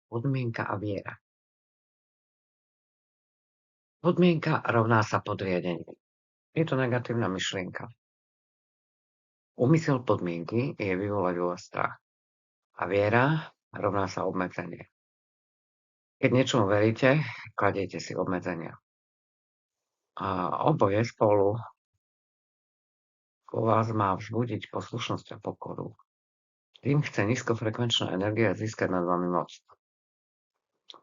Podmienka a viera. Podmienka rovná sa podriadenie. Je to negatívna myšlienka. Úmysel podmienky je vyvolať vo vás strach. A viera rovná sa obmedzenie. Keď niečomu veríte, kladiete si obmedzenia. A oboje spolu vo vás má vzbudiť poslušnosť a pokoru. Tým chce nízkofrekvenčná energia získať nad vami moc.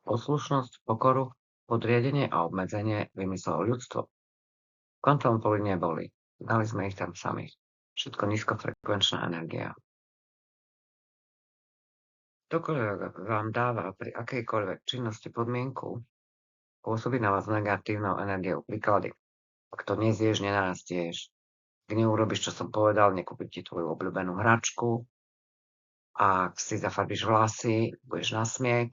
Poslušnosť, pokoru, podriadenie a obmedzenie vymyslelo ľudstvo. V kvantovom poli neboli. Dali sme ich tam sami. Všetko nízkofrekvenčná energia. Ktokoľvek vám dáva pri akejkoľvek činnosti podmienku, pôsobí na vás negatívnou energiou. Príklady. Ak to nezješ, nenaraztieš. Ak neurobiš, čo som povedal, nekúpim ti tvoju obľúbenú hračku. Ak si zafarbíš vlasy, budeš na smiech.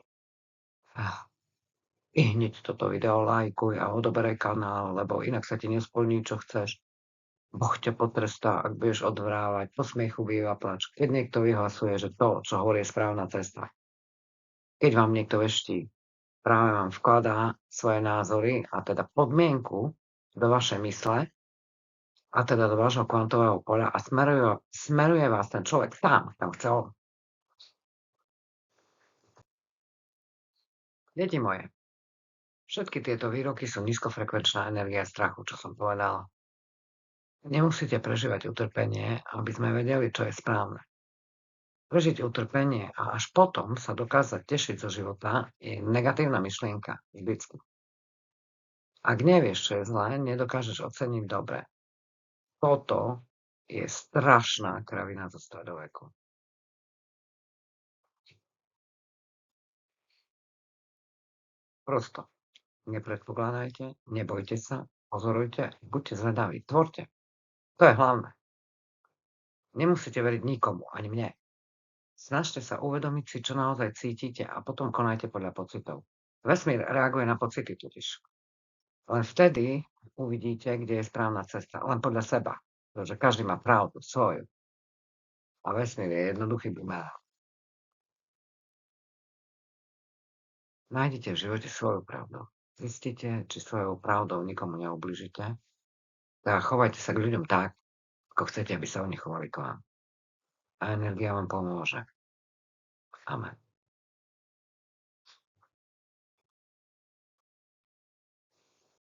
I hneď toto video lajkuj a odoberaj kanál, lebo inak sa ti nesplní, čo chceš. Boh ťa potrestá, ak budeš odvrávať. Po smiechu býva plač. Keď niekto vyhlasuje, že to, čo hovorí, je správna cesta. Keď vám niekto veští, práve vám vkladá svoje názory a teda podmienku do vašej mysle a teda do vášho kvantového poľa a smeruje vás ten človek sám, tam chce on. Deti moje, všetky tieto výroky sú nízkofrekvenčná energia strachu, čo som povedala. Nemusíte prežívať utrpenie, aby sme vedeli, čo je správne. Prežiť utrpenie a až potom sa dokázať tešiť zo života je negatívna myšlienka vždycky. Ak nevieš, čo je zlé, nedokážeš oceniť dobre. Toto je strašná kravina zo stredoveku. Prosto. Nepredpokladajte, nebojte sa, pozorujte, buďte zvedaví, tvorte. To je hlavné. Nemusíte veriť nikomu, ani mne. Snažte sa uvedomiť si, čo naozaj cítite a potom konajte podľa pocitov. Vesmír reaguje na pocity totiž. Len vtedy uvidíte, kde je správna cesta. Len podľa seba. Pretože každý má pravdu svoju. A vesmír je jednoduchý bumerang. Nájdite v živote svoju pravdu. Zistite, či svojou pravdou nikomu neubližíte. Teda chovajte sa k ľuďom tak, ako chcete, aby sa oni chovali k vám. A energia vám pomôže. Amen.